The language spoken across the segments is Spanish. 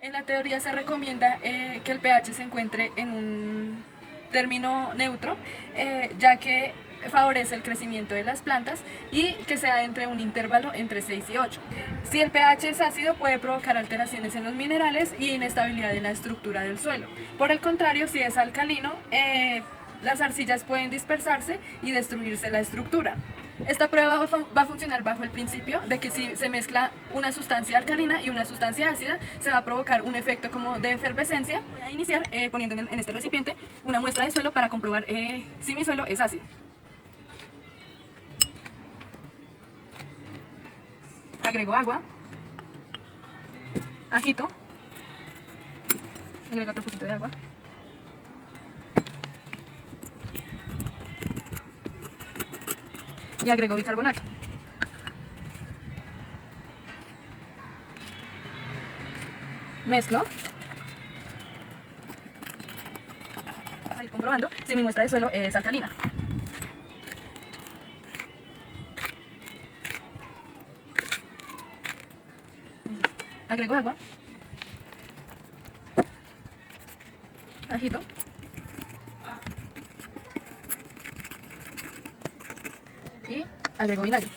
En la teoría se recomienda que el pH se encuentre en un término neutro, ya que favorece el crecimiento de las plantas y que sea entre un intervalo entre 6 y 8. Si el pH es ácido puede provocar alteraciones en los minerales y inestabilidad en la estructura del suelo. Por el contrario, si es alcalino, las arcillas pueden dispersarse y destruirse la estructura. Esta prueba va a funcionar bajo el principio de que si se mezcla una sustancia alcalina y una sustancia ácida, se va a provocar un efecto como de efervescencia. Voy a iniciar poniendo en este recipiente una muestra de suelo para comprobar si mi suelo es ácido. Agrego agua, agito, agrego otro poquito de agua. Y agrego bicarbonato. Mezclo. Ahí comprobando si mi muestra de suelo es alcalina. Agrego agua. Agito. Y agrego vinagre.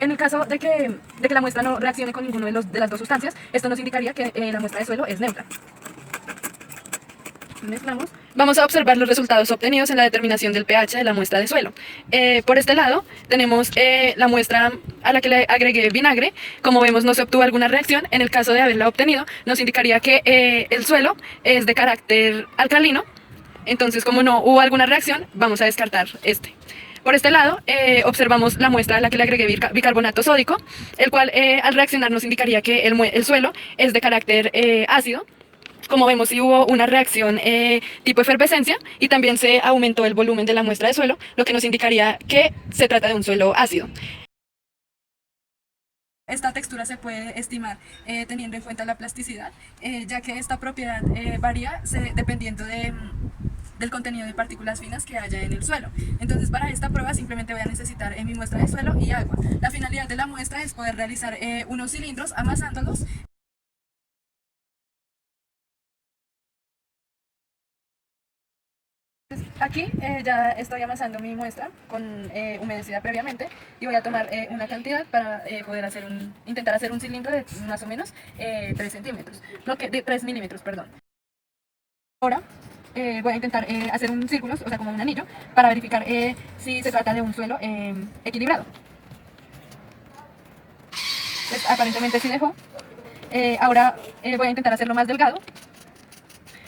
En el caso de que la muestra no reaccione con ninguno de las dos sustancias, esto nos indicaría que la muestra de suelo es neutra. Mezclamos. Vamos a observar los resultados obtenidos en la determinación del pH de la muestra de suelo. Por este lado tenemos la muestra a la que le agregué vinagre. Como vemos, no se obtuvo alguna reacción. En el caso de haberla obtenido, nos indicaría que el suelo es de carácter alcalino. Entonces, como no hubo alguna reacción, vamos a descartar este. Por este lado, observamos la muestra a la que le agregué bicarbonato sódico, el cual al reaccionar nos indicaría que el suelo es de carácter ácido. Como vemos, sí hubo una reacción tipo efervescencia y también se aumentó el volumen de la muestra de suelo, lo que nos indicaría que se trata de un suelo ácido. Esta textura se puede estimar teniendo en cuenta la plasticidad, ya que esta propiedad varía dependiendo del contenido de partículas finas que haya en el suelo. Entonces, para esta prueba simplemente voy a necesitar mi muestra de suelo y agua. La finalidad de la muestra es poder realizar unos cilindros amasándolos. Aquí ya estoy amasando mi muestra con humedecida previamente y voy a tomar una cantidad para poder intentar hacer un cilindro de más o menos 3 centímetros, de 3 milímetros, perdón. Ahora voy a intentar hacer un círculo, o sea, como un anillo, para verificar si se trata de un suelo equilibrado. Pues, aparentemente sí dejó. Ahora voy a intentar hacerlo más delgado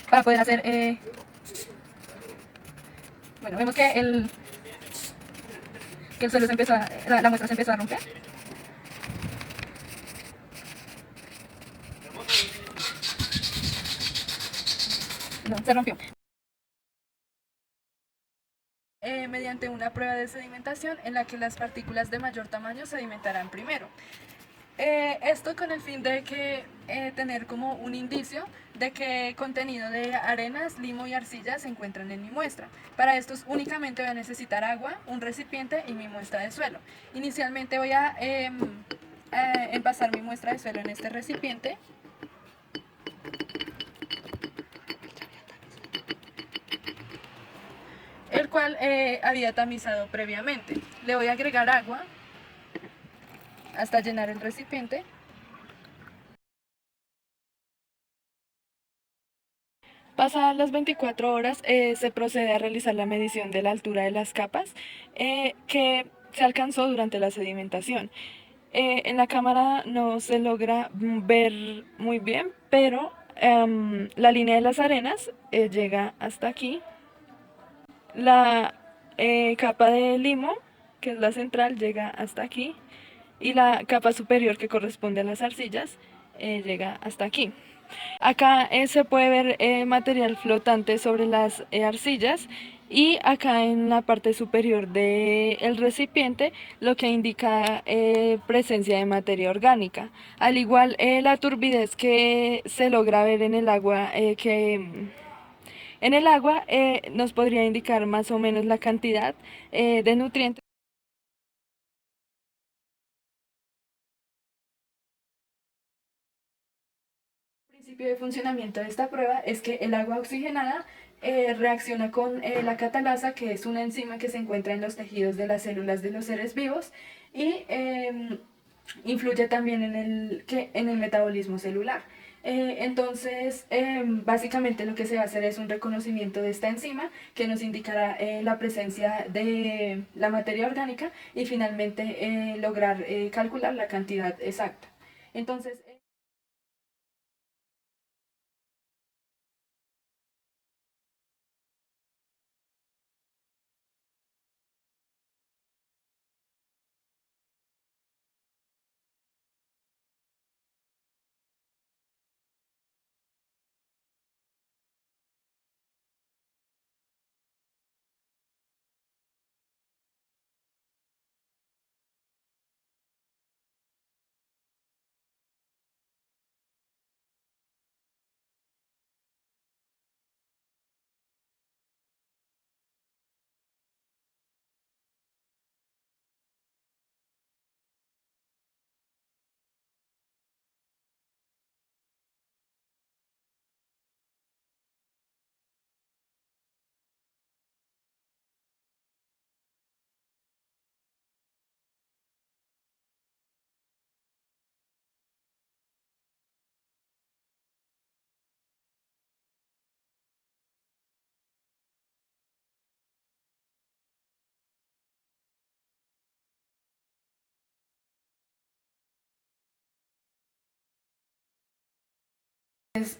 para poder hacer... bueno, vemos que el suelo la muestra se empezó a romper. No, se rompió. Mediante una prueba de sedimentación en la que las partículas de mayor tamaño sedimentarán primero. Esto con el fin de que tener como un indicio de qué contenido de arenas, limo y arcilla se encuentran en mi muestra. Para esto únicamente voy a necesitar agua, un recipiente y mi muestra de suelo. Inicialmente voy a envasar mi muestra de suelo en este recipiente. El cual había tamizado previamente. Le voy a agregar agua hasta llenar el recipiente. Pasadas las 24 horas se procede a realizar la medición de la altura de las capas que se alcanzó durante la sedimentación. En la cámara no se logra ver muy bien, pero la línea de las arenas llega hasta aquí. La capa de limo, que es la central, llega hasta aquí. Y la capa superior, que corresponde a las arcillas, llega hasta aquí. Acá se puede ver material flotante sobre las arcillas y acá en la parte superior del recipiente lo que indica presencia de materia orgánica. Al igual la turbidez que se logra ver en el agua En el agua nos podría indicar más o menos la cantidad de nutrientes. El principio de funcionamiento de esta prueba es que el agua oxigenada reacciona con la catalasa, que es una enzima que se encuentra en los tejidos de las células de los seres vivos y influye también en el metabolismo celular. Entonces, básicamente lo que se va a hacer es un reconocimiento de esta enzima que nos indicará la presencia de la materia orgánica y finalmente lograr calcular la cantidad exacta. Entonces,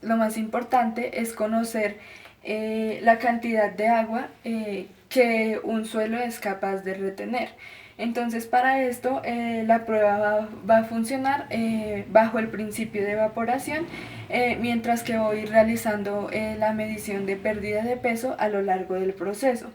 lo más importante es conocer la cantidad de agua que un suelo es capaz de retener. Entonces, para esto la prueba va a funcionar bajo el principio de evaporación, mientras que voy realizando la medición de pérdida de peso a lo largo del proceso.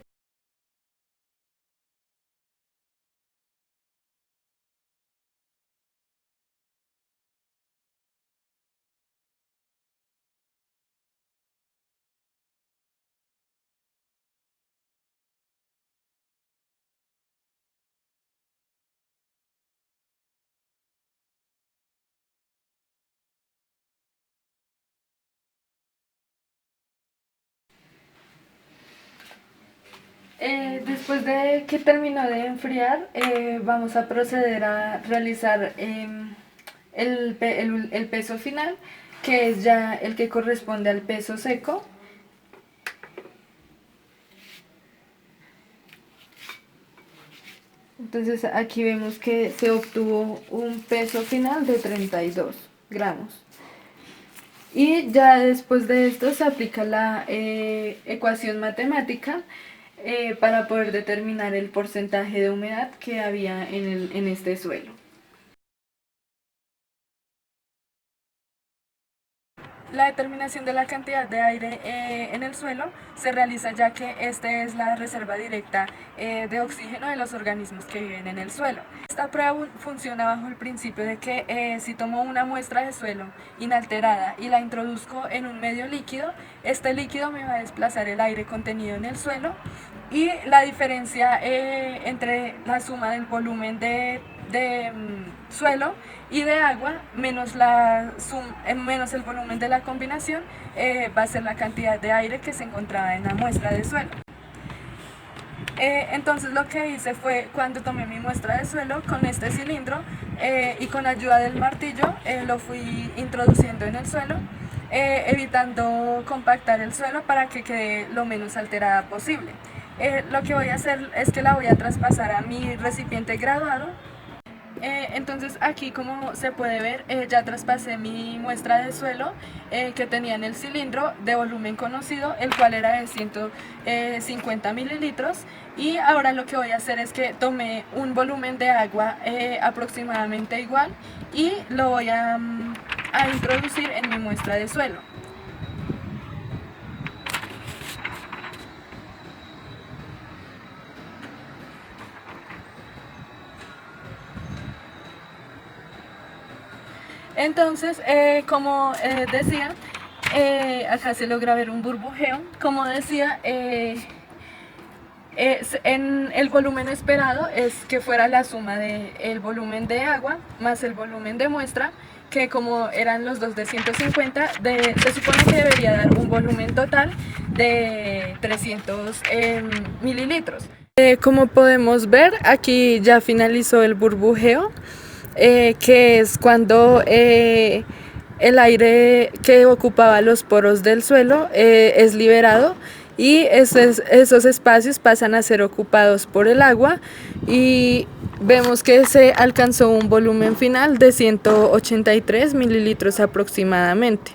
Después de que terminó de enfriar, vamos a proceder a realizar el peso final, que es ya el que corresponde al peso seco. Entonces aquí vemos que se obtuvo un peso final de 32 gramos. Y ya después de esto se aplica la ecuación matemática para poder determinar el porcentaje de humedad que había en este suelo. La determinación de la cantidad de aire en el suelo se realiza ya que esta es la reserva directa de oxígeno de los organismos que viven en el suelo. Esta prueba funciona bajo el principio de que si tomo una muestra de suelo inalterada y la introduzco en un medio líquido, este líquido me va a desplazar el aire contenido en el suelo y la diferencia entre la suma del volumen de suelo y de agua menos, menos el volumen de la combinación va a ser la cantidad de aire que se encontraba en la muestra de suelo. Entonces lo que hice fue, cuando tomé mi muestra de suelo con este cilindro y con ayuda del martillo lo fui introduciendo en el suelo, evitando compactar el suelo para que quede lo menos alterada posible. Lo que voy a hacer es que la voy a traspasar a mi recipiente graduado. Entonces aquí, como se puede ver, ya traspasé mi muestra de suelo que tenía en el cilindro de volumen conocido, el cual era de 150 mililitros, y ahora lo que voy a hacer es que tomé un volumen de agua aproximadamente igual y lo voy a introducir en mi muestra de suelo. Entonces, como decía, Acá se logra ver un burbujeo. Como decía, en el volumen esperado es que fuera la suma del volumen de agua más el volumen de muestra, que como eran los dos de 150, se supone que debería dar un volumen total de 300 mililitros. Como podemos ver, aquí ya finalizó el burbujeo, que es cuando el aire que ocupaba los poros del suelo es liberado y esos espacios pasan a ser ocupados por el agua y vemos que se alcanzó un volumen final de 183 mililitros aproximadamente.